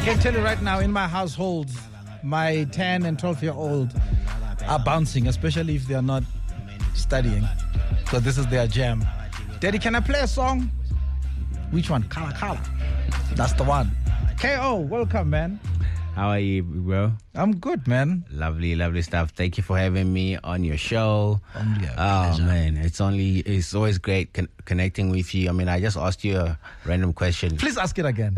can tell you right now, in my household, my 10 and 12-year-old are bouncing, especially if they are not studying. So this is their jam. Daddy, can I play a song? Which one? Kala Kala. That's the one. KO, welcome, man. How are you, bro? I'm good, man. Lovely, lovely stuff. Thank you for having me on your show. Pleasure. Man, it's always great connecting with you. I mean, I just asked you a random question. Please ask it again.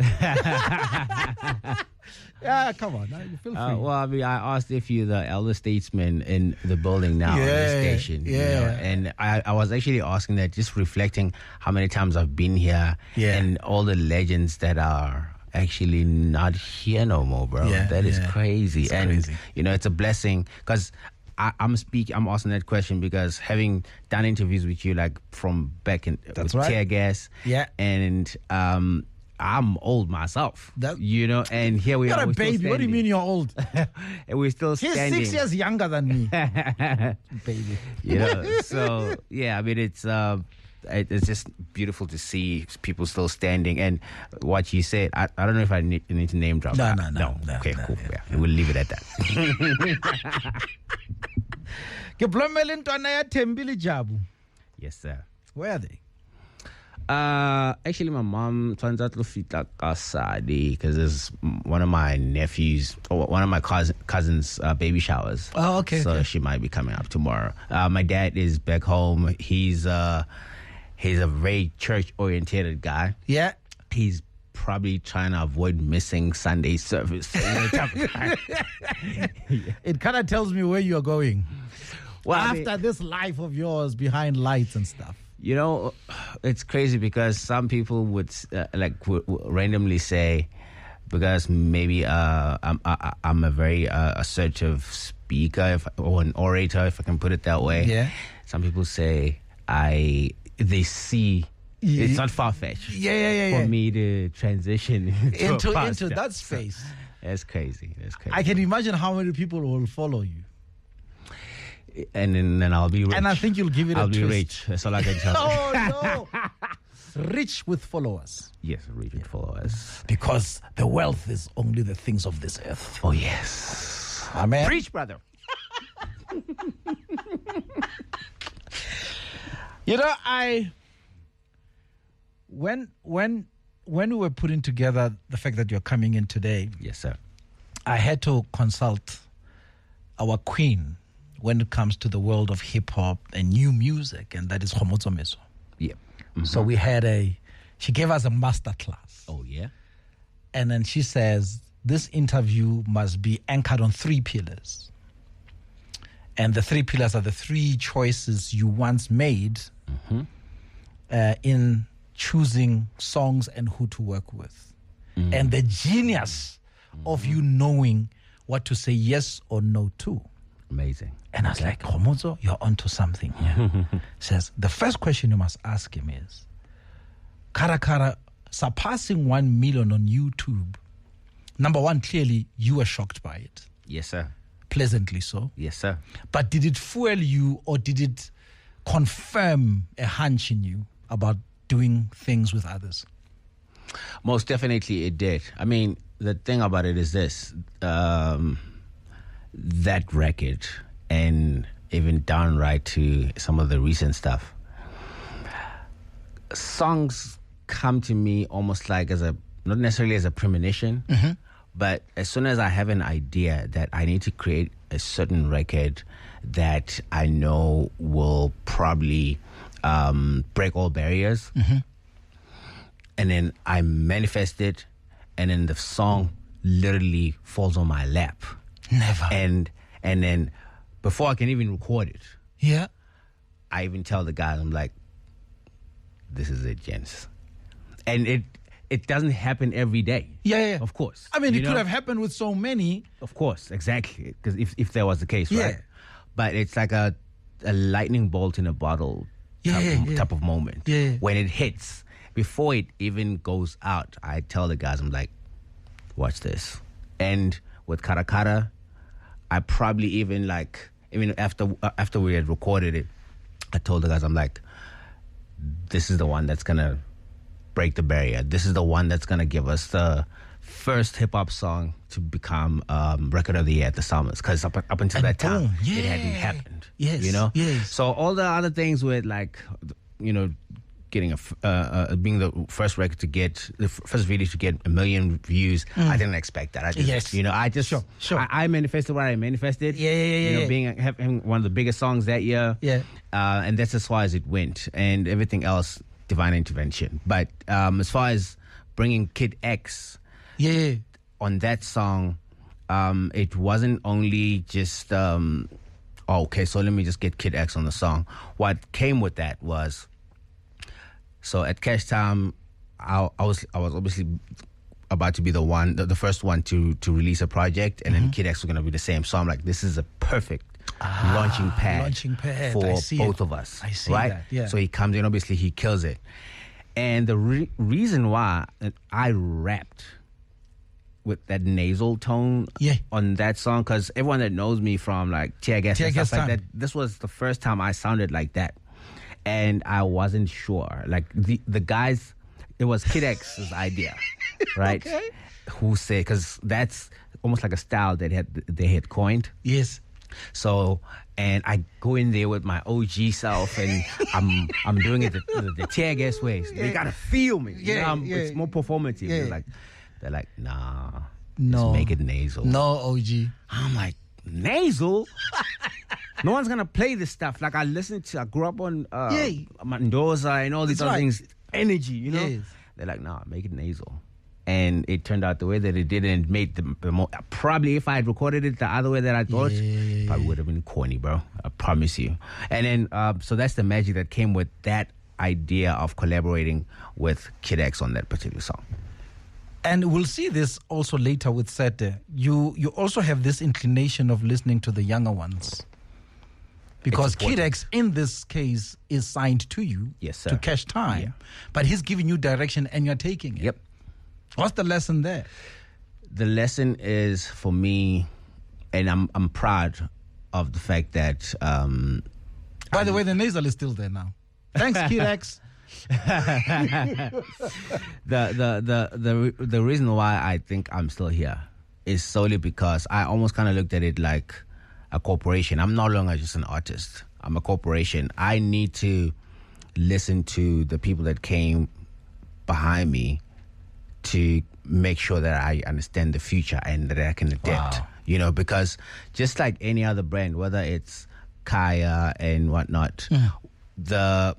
Yeah, come on. You feel free. Well, I mean, I asked if you're the elder statesman in the building now, on the station. Yeah. You know? And I was actually asking that, just reflecting how many times I've been here and all the legends that are actually not here no more, bro. That is crazy. It's crazy. You know, it's a blessing because I'm asking that question because having done interviews with you, like from back in Tear Gas, and I'm old myself, you know, and here we are. You're a baby. What do you mean you're old? And we're still standing. He's 6 years younger than me. Baby. You know, so yeah, I mean, it's just beautiful to see people still standing. And what you said, I don't know if I need to name drop. No. Okay, cool. Yeah. We'll leave it at that. Yes, sir. Where are they? Actually, my mom turns out to fita kasadi because it's one of my nephews or one of my cousins' baby showers. Oh, okay. So she might be coming up tomorrow. My dad is back home. He's a very church-oriented guy. Yeah. He's probably trying to avoid missing Sunday service. It kind of tells me where you're going. Well, after this life of yours behind lights and stuff. You know, it's crazy because some people would randomly say, because maybe I'm a very assertive speaker or an orator, if I can put it that way. Yeah. Some people say they see it's not far-fetched. For me to transition into that space. That's crazy. I can imagine how many people will follow you. And then I'll be rich. And I think you'll give it I'll a twist. be rich. That's all I can tell you. Oh, no. Rich with followers. Yes, rich with followers. Because the wealth is only the things of this earth. Oh, yes. Amen. Preach, brother. You know, when we were putting together the fact that you're coming in today, yes, sir, I had to consult our queen when it comes to the world of hip-hop and new music, and that is Khomotso Meso. Yeah. Mm-hmm. So she gave us a master class. Oh, yeah? And then she says, this interview must be anchored on 3 pillars. And the 3 pillars are the 3 choices you once made in choosing songs and who to work with. And the genius of you knowing what to say yes or no to. Amazing. And I was like, Khomotso, you're onto something here. Says, the first question you must ask him is, Kara, surpassing 1 million on YouTube. Number one, clearly, you were shocked by it. Yes, sir. Pleasantly so. Yes, sir. But did it fuel you or did it confirm a hunch in you about doing things with others? Most definitely it did. I mean, the thing about it is this. That record and even downright to some of the recent stuff, songs come to me almost like not necessarily as a premonition, but as soon as I have an idea that I need to create a certain record that I know will probably break all barriers, and then I manifest it, and then the song literally falls on my lap. Never. And then before I can even record it, I even tell the guys, I'm like, this is it, gents. And it doesn't happen every day. Yeah. Of course. I mean, it could have happened with so many. Of course, exactly. Because if that was the case, right? But it's like a lightning bolt in a bottle type of moment. When it hits, before it even goes out, I tell the guys, I'm like, watch this. And with Karakara, I probably even after we had recorded it, I told the guys, I'm like, this is the one that's gonna break the barrier. This is the one that's gonna give us the first hip hop song to become record of the year at the Summers, because up until that time it hadn't happened. Yes, you know. Yes. So all the other things with, like, you know, getting being the first record to get the first video to get 1 million views, I didn't expect that. I just, you know, I just sure. I manifested what I manifested. You know, having one of the biggest songs that year. And that's as far as it went, and everything else, divine intervention. But as far as bringing Kid X, on that song, it wasn't only just okay, so let me just get Kid X on the song. What came with that was, so at Cash Time, I was obviously about to be the first one to release a project, and then Kid X was going to be the same. So I'm like, this is a perfect launching pad for both of us. I see right? that. Yeah. So he comes in, obviously he kills it. And the reason why I rapped with that nasal tone on that song, because everyone that knows me from like Tear Gas and stuff like that, this was the first time I sounded like that. And I wasn't sure. Like the guys, it was Kid X's idea, right? Okay. Who said, because that's almost like a style that they had coined. Yes. So, and I go in there with my OG self, and I'm doing it the Tear Gas way. So they gotta feel me. You know, it's more performative. They're like, nah, just make it nasal. No, OG. I'm like, nasal? No one's gonna play this stuff. Like, I grew up on Mendoza and all these other things. Energy, you know? Yes. They're like, nah, make it nasal. And it turned out the way that it did, and it made the more. Probably if I had recorded it the other way that I thought, probably would have been corny, bro. I promise you. And then, so that's the magic that came with that idea of collaborating with Kid X on that particular song. And we'll see this also later with Sete. You also have this inclination of listening to the younger ones. Because Kid X, in this case, is signed to you to Cash Time. Yeah. But he's giving you direction and you're taking it. Yep. What's the lesson there? The lesson is, for me, and I'm proud of the fact that... by the way, the nasal is still there now. Thanks, Kid X. The reason why I think I'm still here is solely because I almost kind of looked at it like a corporation. I'm no longer just an artist. I'm a corporation. I need to listen to the people that came behind me to make sure that I understand the future and that I can adapt. Wow. You know, because just like any other brand, whether it's Kaya and whatnot, the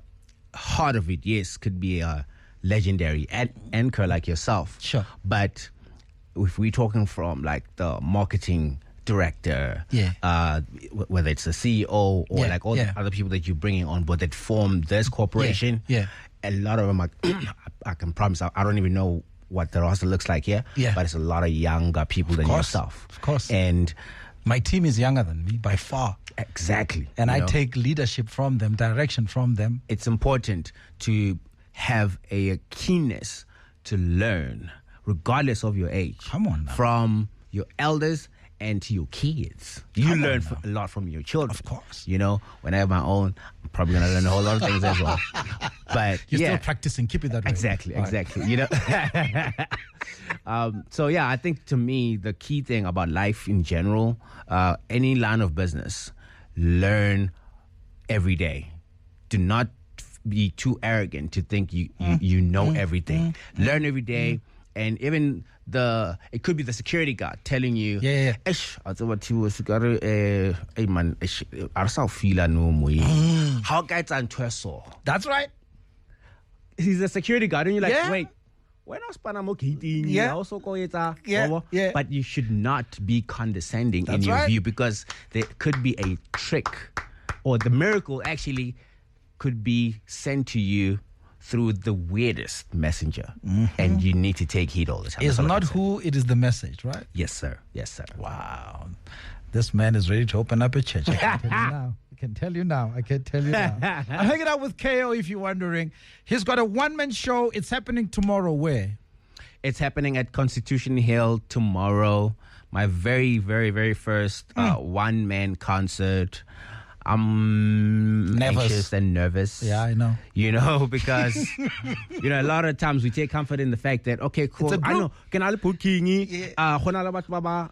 heart of it, yes, could be a legendary anchor like yourself. Sure. But if we're talking from like the marketing director, whether it's the CEO or like all the other people that you're bringing on board that form this corporation, a lot of them are, I can promise, I don't even know what the roster looks like here, but it's a lot of younger people than yourself. Of course. And my team is younger than me by far. Exactly. And I take leadership from them, direction from them. It's important to have a keenness to learn, regardless of your age. Come on now. From your elders and to your kids. You learn a lot from your children. Of course. You know, when I have my own, I'm probably going to learn a whole lot of things as well. But you're still practicing. Keep it that way. Exactly. You know? So, yeah, I think to me, the key thing about life in general, any line of business, learn every day. Do not be too arrogant to think you know everything. Learn every day. And even it could be the security guard telling you, how guys are so. That's right. He's a security guard, and you're like, wait, when I was but you should not be condescending in your view, because there could be a trick, or the miracle actually could be sent to you through the weirdest messenger, and you need to take heed all the time. It's not who, it is the message, right? Yes, sir. Wow. This man is ready to open up a church. I can tell you now. I'm hanging out with KO, if you're wondering. He's got a one-man show. It's happening tomorrow. Where? It's happening at Constitution Hill tomorrow. My very, very, very first one-man concert. I'm anxious and nervous. Yeah, I know. Because a lot of times we take comfort in the fact that, okay, cool, I know, can I put kingi,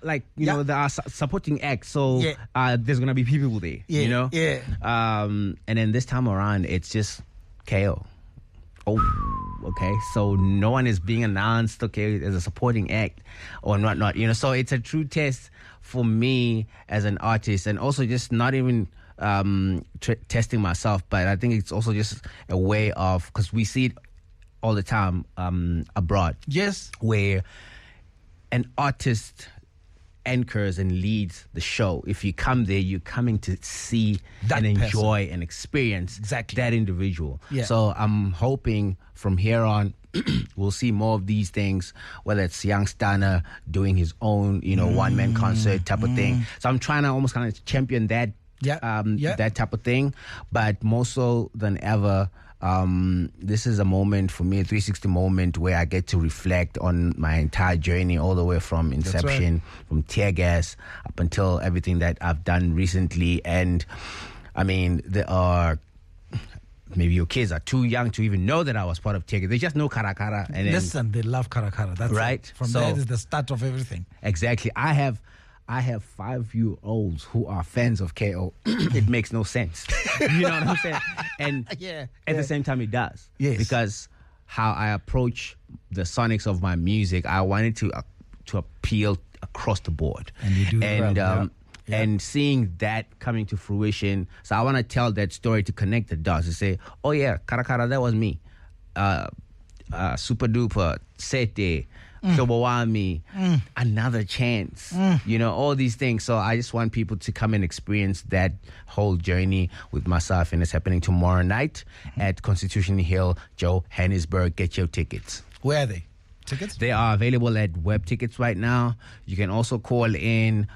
like there are supporting acts, so there's gonna be people there, and then this time around it's just KO. Oh, okay. So no one is being announced, okay, as a supporting act or not. So it's a true test for me as an artist, and also just not even testing myself, but I think it's also just a way of, because we see it all the time abroad. Yes. Where an artist anchors and leads the show. If you come there, you're coming to see and enjoy and experience that individual. Yeah. So I'm hoping from here on we'll see more of these things, whether it's Young Stunner doing his own, one-man concert type of thing. So I'm trying to almost kind of champion that that type of thing. But more so than ever, this is a moment for me, a 360 moment where I get to reflect on my entire journey, all the way from inception, from Tear Gas up until everything that I've done recently. And I mean, there are, maybe your kids are too young to even know that I was part of Tear Gas. They just know Kara Kara. And listen, they love Kara Kara. That's right. It. From there is the start of everything. Exactly. I have 5-year-olds who are fans of KO. It makes no sense. You know what I'm saying? And at the same time, it does. Yes. Because how I approach the sonics of my music, I wanted to appeal across the board. And you do well. And seeing that coming to fruition, so I want to tell that story to connect the dots, to say, oh yeah, Kara Kara, that was me. Super Duper, Sete, Kovah, Another Chance, all these things. So I just want people to come and experience that whole journey with myself, and it's happening tomorrow night at Constitution Hill, Johannesburg. Get your tickets. Where are they? Tickets? They are available at Web Tickets right now. You can also call in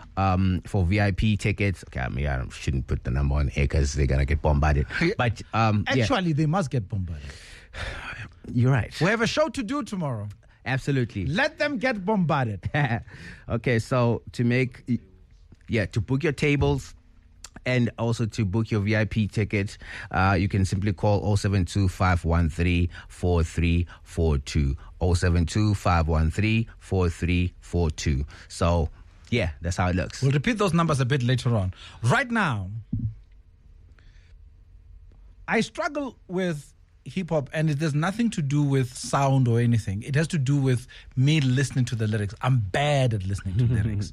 for VIP tickets. Okay, I mean, I shouldn't put the number on air because they're going to get bombarded. But actually, they must get bombarded. You're right. We have a show to do tomorrow. Absolutely. Let them get bombarded. Okay, so to book your tables and also to book your VIP tickets, you can simply call 072-513-4342. 072-513-4342. So, yeah, that's how it looks. We'll repeat those numbers a bit later on. Right now, I struggle with hip-hop, and it has nothing to do with sound or anything. It has to do with me listening to the lyrics. I'm bad at listening to lyrics.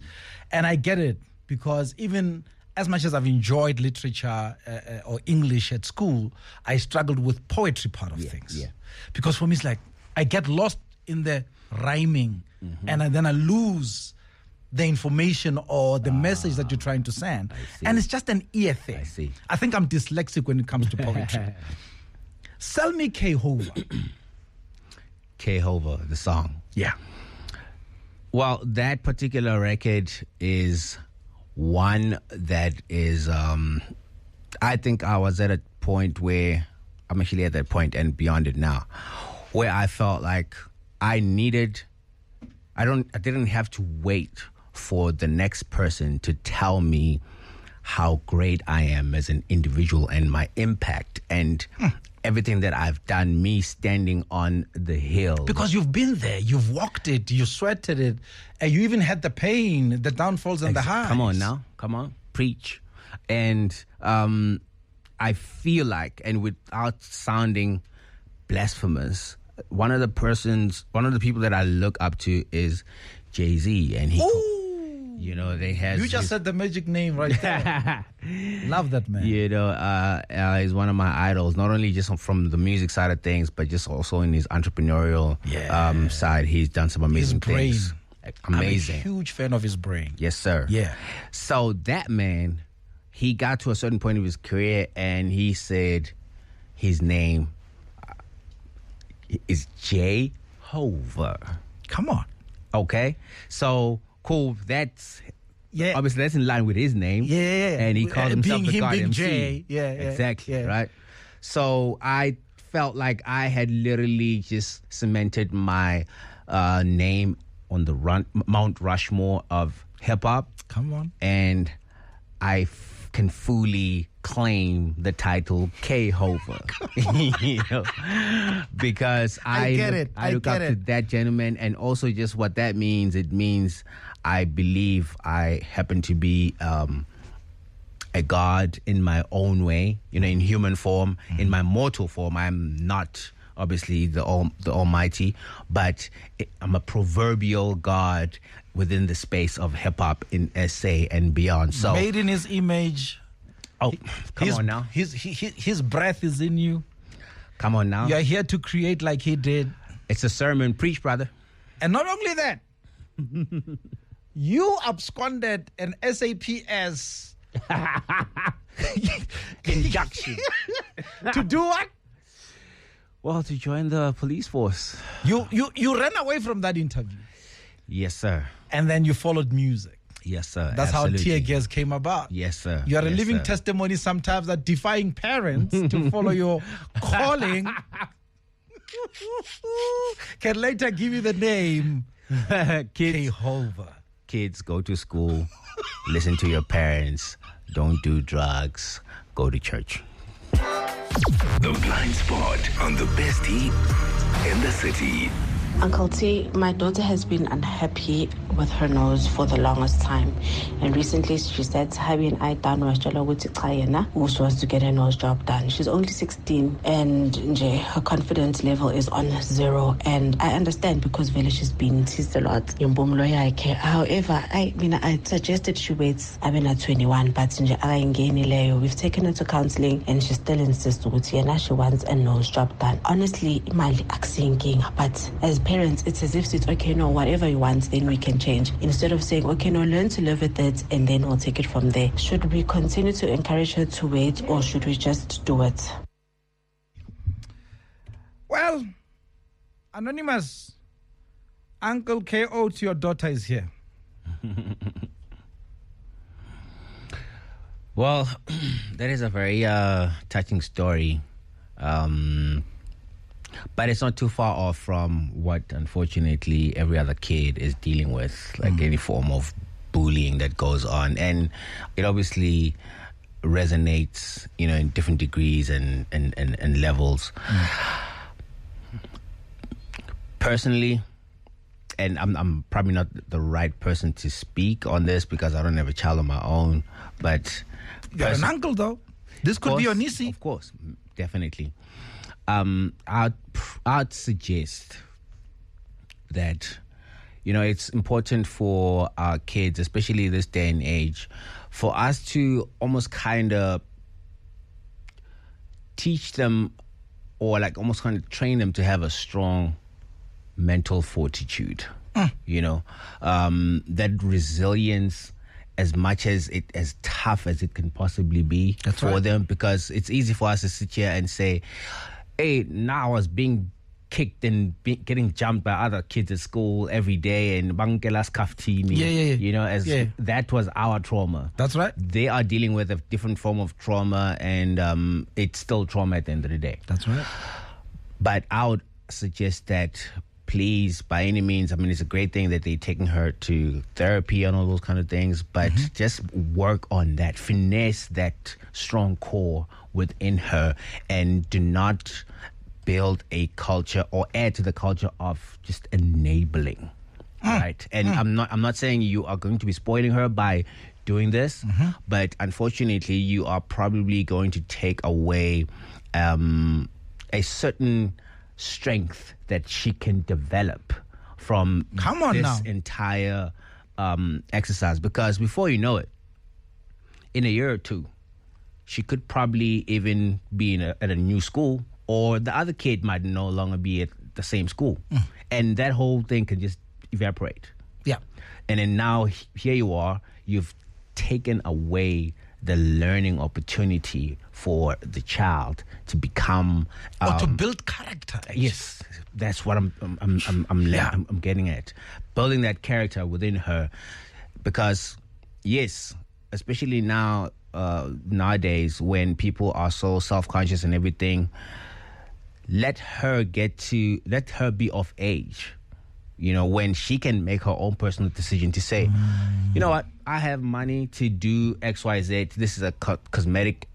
And I get it, because even as much as I've enjoyed literature or English at school, I struggled with poetry part of things. Yeah. Because for me, it's like I get lost in the rhyming, and then I lose the information or the message that you're trying to send. And it's just an ear thing. I see. I think I'm dyslexic when it comes to poetry. Sell me Kovah. Kovah, the song. Yeah. Well, that particular record is one that is, I think I was at a point where, I'm actually at that point and beyond it now, where I felt like I didn't have to wait for the next person to tell me how great I am as an individual and my impact and everything that I've done, me standing on the hill. Because you've been there, you've walked it, you sweated it, and you even had the pain, the downfalls and the highs. Come on now, come on, preach. And I feel like, and without sounding blasphemous, one of the people that I look up to is Jay-Z, and he, they have. You just said the magic name right there. Love that man. He's one of my idols, not only just from the music side of things, but just also in his entrepreneurial side. He's done some amazing things. Amazing. I'm a huge fan of his brain. Yes, sir. Yeah. So that man, he got to a certain point of his career, and he said his name is Kovah. Come on. Okay. So, cool. That's obviously that's in line with his name. Yeah. And he called himself the God MC. Jay. Yeah. Exactly. Right. So I felt like I had literally just cemented my name on the Mount Rushmore of hip hop. Come on. And I can fully claim the title Kovah. You know, because I look up to that gentleman, and also just what that means. It means I believe I happen to be a God in my own way, you know, in human form, in my mortal form. I'm not obviously the Almighty, but I'm a proverbial God within the space of hip hop in SA and beyond. So made in His image. Oh, come on now. His breath is in you. Come on now. You're here to create like He did. It's a sermon. Preach, brother. And not only that, you absconded an SAPS induction. To do what? Well, to join the police force. You ran away from that interview. Yes, sir. And then you followed music. Yes, sir. That's absolutely. how Tear Gas came about. Yes, sir. You are a yes, living sir. testimony sometimes that defying parents to follow your calling can later give you the name Kovah. Kids, go to school, listen to your parents, don't do drugs, go to church. The Blind Spot on the bestie in the city. Uncle T, my daughter has been unhappy with her nose for the longest time. And recently she said, Habi and I done was who wants to get her nose job done. She's only 16 and her confidence level is on 0. And I understand because Vela she's been teased a lot. However, I suggested she waits at 21, but we've taken her to counseling and she still insists that she wants a nose job done. Honestly, but as parents, it's as if it's okay, no, whatever you want, then we can change. Instead of saying, okay, no, learn to live with it, and then we'll take it from there. Should we continue to encourage her to wait, or should we just do it? Well, Anonymous, Uncle KO to your daughter is here. Well, that is a very touching story. But it's not too far off from what, unfortunately, every other kid is dealing with, like any form of bullying that goes on. And it obviously resonates, you know, in different degrees and levels. Personally, and I'm probably not the right person to speak on this because I don't have a child of my own, but... You're an uncle, though. This could be your niece. Of course, definitely. I'd suggest that, you know, it's important for our kids, especially this day and age, for us to almost kind of teach them or like almost kind of train them to have a strong mental fortitude, you know, that resilience, as much as tough as it can possibly be. That's for right. them, because it's easy for us to sit here and say, hey, now I was being kicked and getting jumped by other kids at school every day and bangelas kaftini. You know, that was our trauma. That's right. They are dealing with a different form of trauma, and it's still trauma at the end of the day. That's right. But I would suggest that, please, by any means, I mean, it's a great thing that they're taking her to therapy and all those kind of things, but just work on that, finesse that strong core within her, and do not build a culture or add to the culture of just enabling, right? And I'm not saying you are going to be spoiling her by doing this, but unfortunately, you are probably going to take away a certain strength that she can develop from this entire exercise, because before you know it, in a year or two, she could probably even be at a new school, or the other kid might no longer be at the same school, and that whole thing can just evaporate. Yeah. And then now here you are, you've taken away the learning opportunity for the child to become or to build character. Yes, that's what I'm getting at, building that character within her, because yes, especially now nowadays when people are so self-conscious and everything, let her be of age You know, when she can make her own personal decision to say, you know what, I have money to do XYZ. This is a cosmetic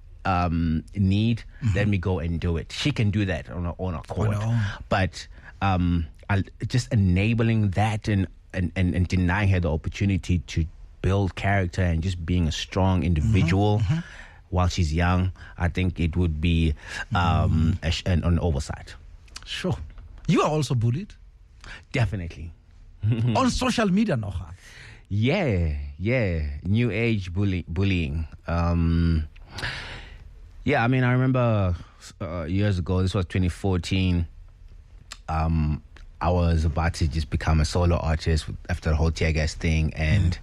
need. Let me go and do it. She can do that on her own accord. But just enabling that and denying her the opportunity to build character and just being a strong individual while she's young, I think it would be an oversight. Sure. You are also bullied? Definitely. On social media noch? Yeah. New age bullying. Yeah, I mean, I remember years ago, this was 2014, I was about to just become a solo artist after the whole tear gas thing, and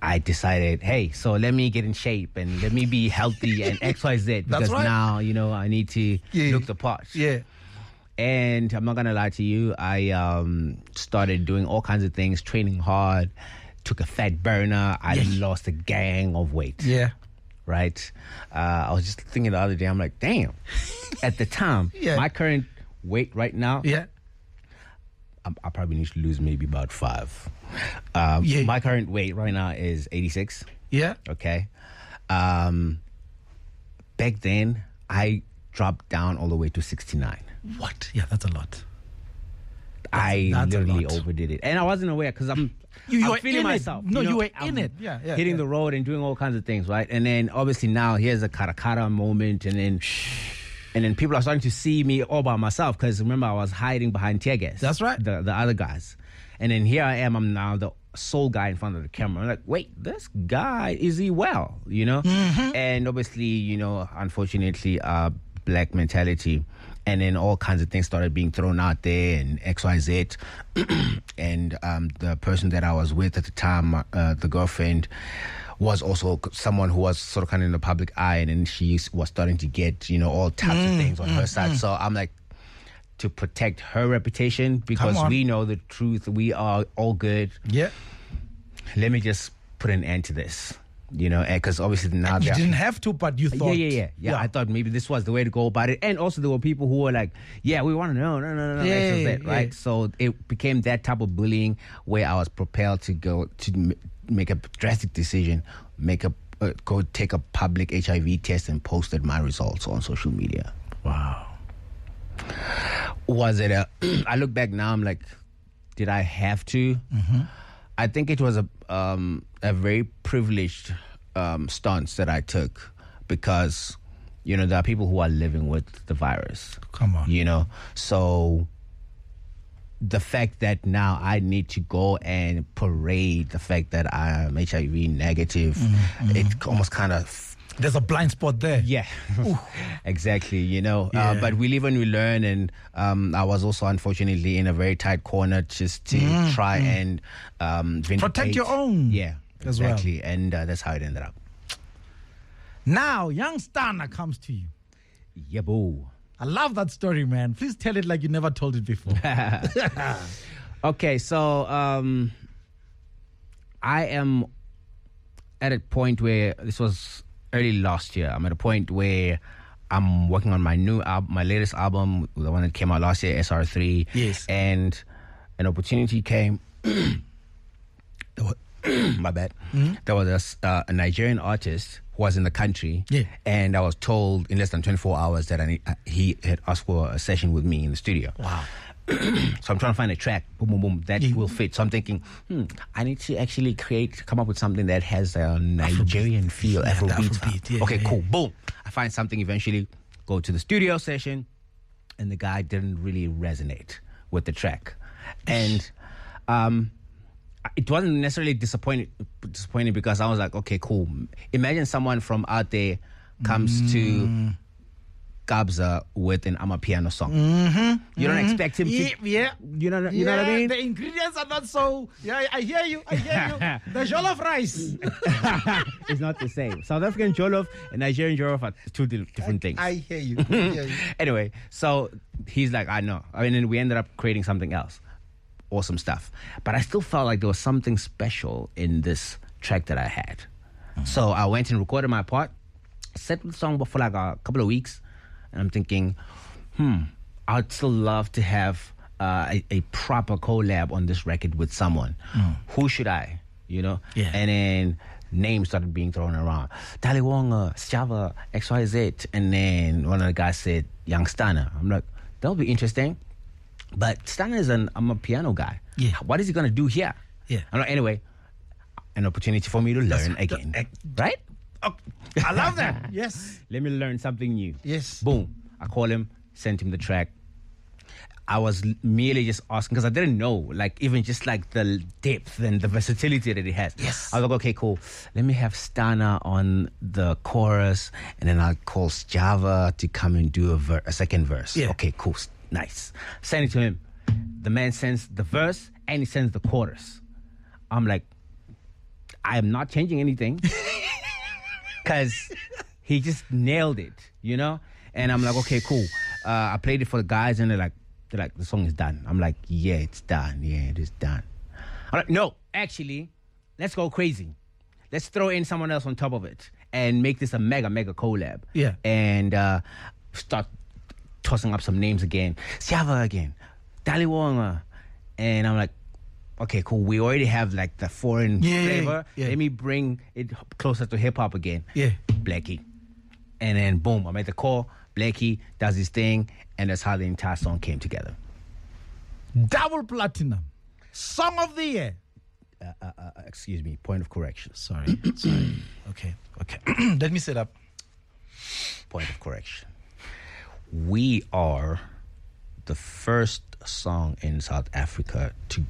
I decided, hey, so let me get in shape and let me be healthy and XYZ, because now, you know, I need to look the part. Yeah. And I'm not going to lie to you, I started doing all kinds of things, training hard, took a fat burner, I lost a gang of weight. Yeah. Right? I was just thinking the other day, I'm like, damn, at the time, my current weight right now, I probably need to lose maybe about 5. My current weight right now is 86. Yeah. Okay. Back then, I dropped down all the way to 69. What? Yeah, that's a lot. I literally overdid it. And I wasn't aware because I'm feeling myself. No, you were I'm in it. Hitting the road and doing all kinds of things, right? And then obviously now here's a karakara moment, and then people are starting to see me all by myself, because remember, I was hiding behind tear gas. That's right. The other guys. And then here I am, I'm now the sole guy in front of the camera. I'm like, wait, this guy, is he well? You know? And obviously, you know, unfortunately, black mentality, and then all kinds of things started being thrown out there, and XYZ. And the person that I was with at the time, the girlfriend, was also someone who was sort of kind of in the public eye, and then she was starting to get, you know, all types of things on her side. So I'm like, to protect her reputation, because we know the truth, we are all good. Yeah. Let me just put an end to this. You know, because obviously now you didn't have to, but you thought. Yeah. I thought maybe this was the way to go about it. And also there were people who were like, yeah, we want to know. No. Right? So it became that type of bullying where I was propelled to go to make a drastic decision, go take a public HIV test, and posted my results on social media. Wow. Was it I look back now, I'm like, did I have to? I think it was a very privileged stance that I took, because, you know, there are people who are living with the virus. Come on. You know, so the fact that now I need to go and parade the fact that I am HIV negative, it almost kind of... There's a blind spot there. Yeah, exactly, you know. But we live and we learn, and I was also unfortunately in a very tight corner just to try and vindicate. Protect your own. Yeah, exactly. Well. And that's how it ended up. Now, young Stana comes to you. Yeah, boo. I love that story, man. Please tell it like you never told it before. Okay, so I am at a point where this was early last year. I'm at a point where I'm working on my new album, my latest album, the one that came out last year, SR3. Yes. And an opportunity came. My bad. There was a Nigerian artist who was in the country. Yeah. And I was told in less than 24 hours that he had asked for a session with me in the studio. Wow. So I'm trying to find a track, boom, that will fit. So I'm thinking, I need to actually come up with something that has a Nigerian feel, Afrobeat. Okay, cool, boom. I find something eventually, go to the studio session, and the guy didn't really resonate with the track. And it wasn't necessarily disappointing because I was like, okay, cool. Imagine someone from out there comes to Kabza with an Amapiano song. You don't expect him to. Yeah. You know what I mean? The ingredients are not so. Yeah, I hear you. The jollof rice. It's not the same. South African jollof and Nigerian jollof are two different things. I hear you. Anyway, so he's like, I know. I mean, and we ended up creating something else. Awesome stuff. But I still felt like there was something special in this track that I had. So I went and recorded my part, sat with the song for like a couple of weeks. And I'm thinking, I'd still love to have a proper collab on this record with someone. Who should I? You know? Yeah. And then names started being thrown around. Daliwonga, Sjava, XYZ. And then one of the guys said, Young Stunner. I'm like, that'll be interesting. But Stunner I'm a piano guy. Yeah. What is he going to do here? Yeah. I'm like, anyway, an opportunity for me to learn again. Right? Oh, I love that. Yes. Let me learn something new. Yes. Boom. I call him, sent him the track. I was merely just asking because I didn't know, like, even just like the depth and the versatility that it has. Yes. I was like, okay, cool. Let me have Stana on the chorus, and then I'll call Java to come and do a second verse. Yeah. Okay, cool. Nice. Send it to him. The man sends the verse and he sends the chorus. I'm like, I am not changing anything because he just nailed it, you know? And I'm like, okay, cool. I played it for the guys and they're like, the song is done. I'm like, yeah, it's done. Yeah, it is done. I'm like, no, actually, let's go crazy. Let's throw in someone else on top of it and make this a mega collab. Yeah. And start tossing up some names again. Sjava again. Daliwonga. And I'm like, okay, cool. We already have like the foreign flavor. Yeah. Let me bring it closer to hip hop again. Yeah. Blackie. And then boom, I made the call. Blackie does his thing, and that's how the entire song came together. Double platinum. Song of the year. Excuse me, point of correction. Sorry. Okay. Let me sit up. Point of correction. We are the first song in South Africa to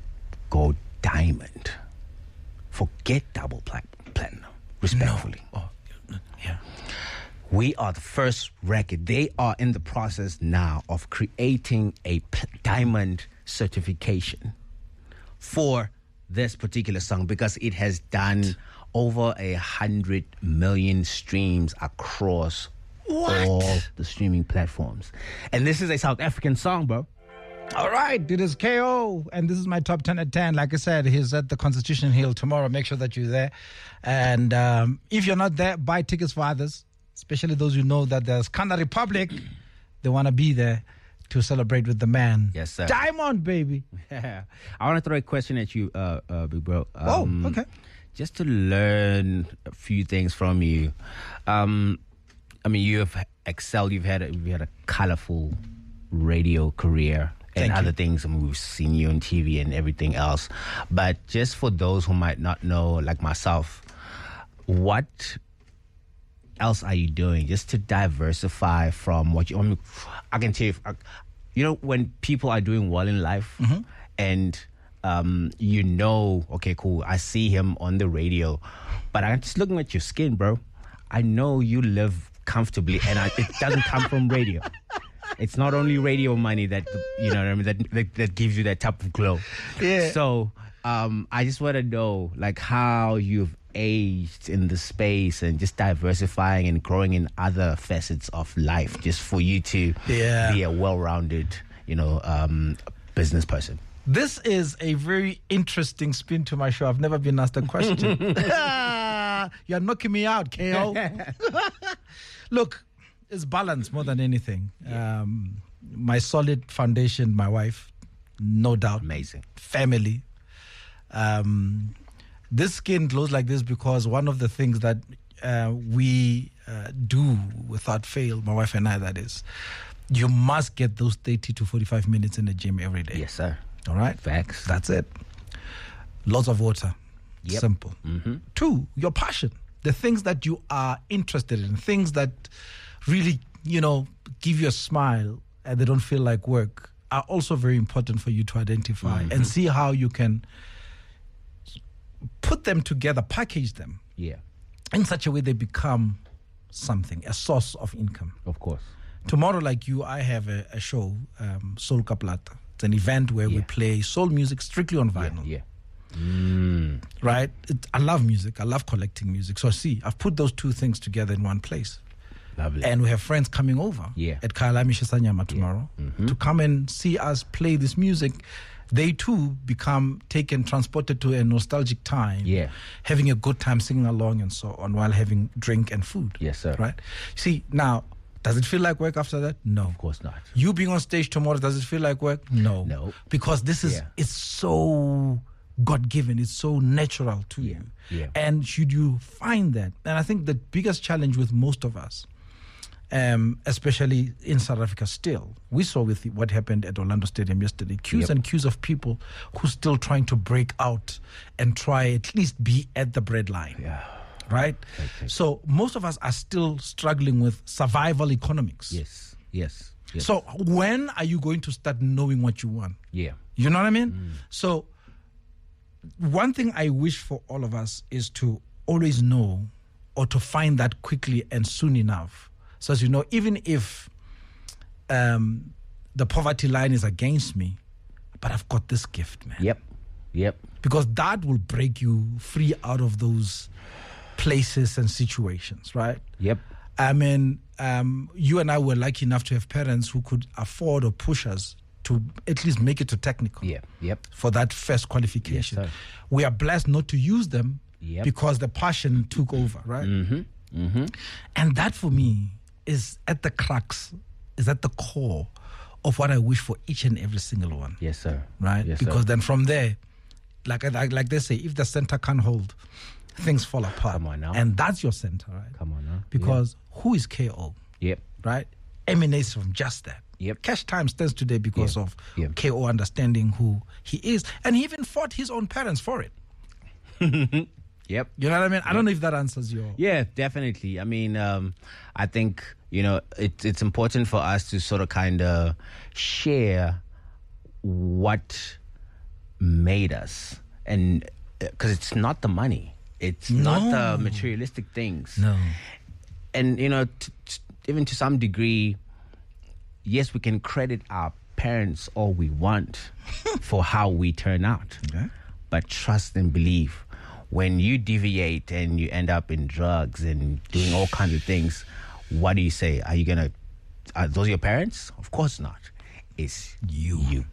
go diamond. Forget double platinum, respectfully. No. Oh, yeah. We are the first record. They are in the process now of creating a diamond certification for this particular song because it has done over 100 million streams across all the streaming platforms. And this is a South African song, bro. All right, it is KO, and this is my top 10 at 10. Like I said, he's at the Constitution Hill tomorrow. Make sure that you're there. And if you're not there, buy tickets for others, especially those who know that there's Kanda Republic. They want to be there to celebrate with the man. Yes, sir. Diamond, baby. I want to throw a question at you, big bro. Okay. Just to learn a few things from you. I mean, you have excelled. You've had a colorful radio career. And other things, I mean, we've seen you on TV and everything else. But just for those who might not know, like myself, what else are you doing just to diversify from what you... I mean, I can tell you, you know, when people are doing well in life and you know, okay, cool, I see him on the radio, but I'm just looking at your skin, bro. I know you live comfortably and it doesn't come from radio. It's not only radio money that, you know what I mean, that gives you that type of glow. Yeah. So I just want to know, like, how you've aged in the space and just diversifying and growing in other facets of life just for you to be a well-rounded, you know, business person. This is a very interesting spin to my show. I've never been asked a question. You're knocking me out, KO. Look, it's balance more than anything. My solid foundation, my wife, no doubt. Amazing. Family. This skin glows like this because one of the things that we do without fail, my wife and I, that is, you must get those 30 to 45 minutes in the gym every day. Yes, sir. All right? Facts. That's it. Lots of water. Yep. Simple. Mm-hmm. 2, your passion. The things that you are interested in, things that really, you know, give you a smile and they don't feel like work are also very important for you to identify and see how you can put them together, package them in such a way they become something, a source of income. Of course. Tomorrow, like you, I have a show, Soul Kaplata. It's an event where we play soul music strictly on vinyl. Right? I love music. I love collecting music. So see, I've put those two things together in one place. Lovely. And we have friends coming over at Kailami Shisanyama tomorrow to come and see us play this music. They too become transported to a nostalgic time, having a good time, singing along and so on while having drink and food. Yes, sir. Right? See, now, Does it feel like work after that? No. Of course not. You being on stage tomorrow, does it feel like work? No. No. Because this is, it's so God-given. It's so natural to you. Yeah. And should you find that, and I think the biggest challenge with most of us, especially in South Africa still, we saw with what happened at Orlando Stadium yesterday, queues and queues of people who still trying to break out and try at least be at the breadline. Yeah. Right? Okay. So most of us are still struggling with survival economics. Yes. So when are you going to start knowing what you want? Yeah. You know what I mean? So one thing I wish for all of us is to always know, or to find that quickly and soon enough. So as you know, even if the poverty line is against me, but I've got this gift, man. Yep. Because that will break you free out of those places and situations, right? Yep. I mean, you and I were lucky enough to have parents who could afford or push us to at least make it to technical. Yep. For that first qualification. Yes, sir. We are blessed not to use them because the passion took over, right? And that for me is at the crux, is at the core of what I wish for each and every single one. Yes, sir. Right? Yes, because sir. then from there, like they say, if the center can't hold, things fall apart. Come on now. And that's your center, right? Come on now. Because who is KO? Yep. Right? Emanates from just that. Yep. Cash Time stands today because of KO understanding who he is. And he even fought his own parents for it. Yep. You know what I mean? I don't know if that answers your... Yeah, definitely. I mean, I think, it's important for us to sort of kind of share what made us. And because it's not the money. It's not the materialistic things. No. And, even to some degree, yes, we can credit our parents all we want for how we turn out. Okay. But trust and believe, when you deviate and you end up in drugs and doing all kinds of things, what do you say? Are those your parents? Of course not. It's you.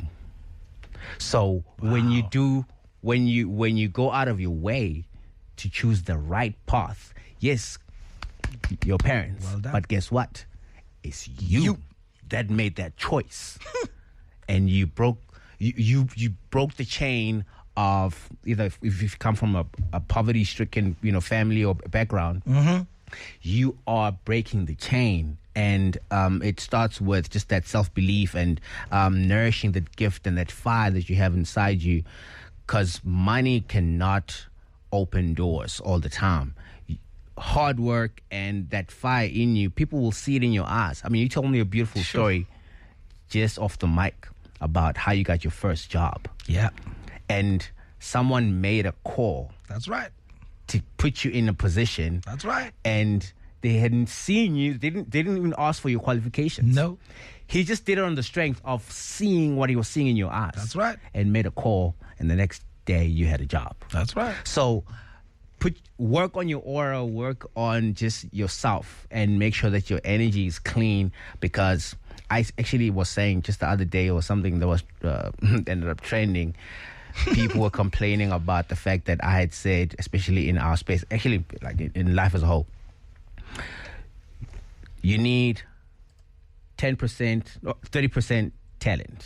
So when you go out of your way to choose the right path, yes, your parents. Well done. But guess what? It's you that made that choice. And you broke the chain of either if you come from a poverty-stricken, family or background, you are breaking the chain. And it starts with just that self-belief and nourishing the gift and that fire that you have inside you. Because money cannot open doors all the time. Hard work and that fire in you, people will see it in your eyes. I mean, you told me a beautiful story just off the mic about how you got your first job. Yeah. And someone made a call. That's right. To put you in a position. That's right. And they hadn't seen you. They didn't even ask for your qualifications. No. He just did it on the strength of seeing what he was seeing in your eyes. That's right. And made a call, and the next day you had a job. That's right. So work on your aura, work on just yourself, and make sure that your energy is clean. Because I actually was saying just the other day or something that was ended up trending. People were complaining about the fact that I had said, especially in our space, actually like in life as a whole, you need 10% or 30% talent.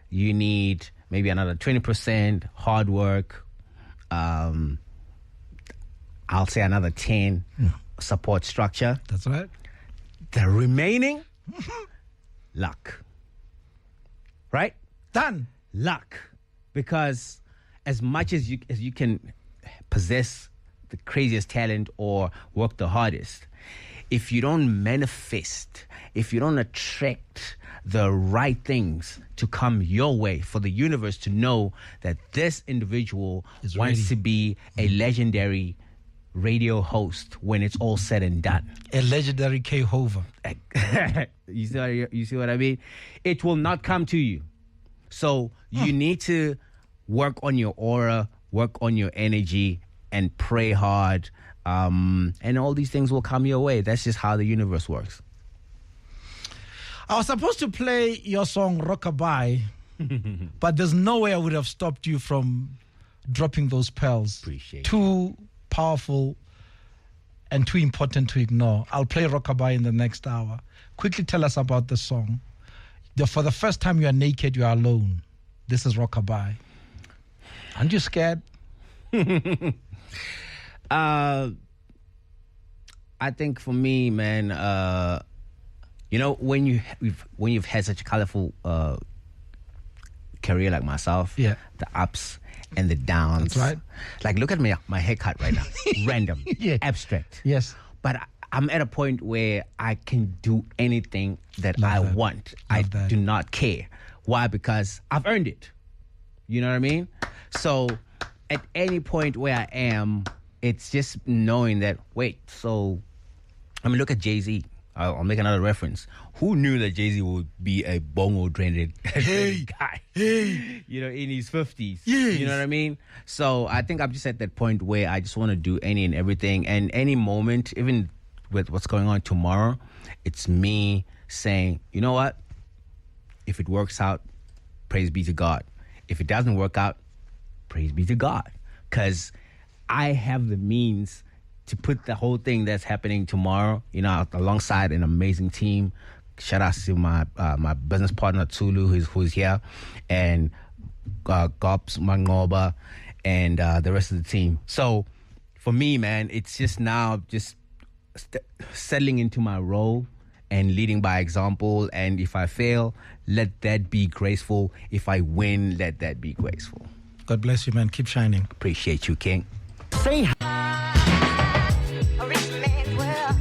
You need maybe another 20% hard work. I'll say another 10 support structure. That's right. The remaining, luck. Right? Done. Luck. Because as much as you can possess the craziest talent or work the hardest, if you don't manifest, if you don't attract the right things to come your way, for the universe to know that this individual wants to be a legendary radio host when it's all said and done. A legendary Kovah. You see what I mean? It will not come to you. So you need to work on your aura, work on your energy, and pray hard. And all these things will come your way. That's just how the universe works. I was supposed to play your song Rockabye, but there's no way I would have stopped you from dropping those pearls. Appreciate Too powerful and too important to ignore. I'll play Rockabye in the next hour. Quickly tell us about the song. For the first time you are naked, you are alone. This is Rockabye. Aren't you scared? I think for me, man, when you've had such a colorful career like myself, the ups and the downs. That's right. Like, look at my haircut right now. Random, abstract. Yes. But I'm at a point where I can do anything that I want. I do not care. Why? Because I've earned it. You know what I mean? So at any point where I am, it's just knowing that, look at Jay-Z. I'll make another reference. Who knew that Jay-Z would be a bongo-trended guy? In his 50s. Yes. You know what I mean? So I think I'm just at that point where I just want to do any and everything. And any moment, even with what's going on tomorrow, it's me saying, you know what? If it works out, praise be to God. If it doesn't work out, praise be to God. Because I have the means to put the whole thing that's happening tomorrow, alongside an amazing team. Shout out to my business partner, Tulu, who's here, and Gops, Mangoba, and the rest of the team. So for me, man, it's just now settling into my role and leading by example. And if I fail, let that be graceful. If I win, let that be graceful. God bless you, man. Keep shining. Appreciate you, King. Say hi. A rich man's world.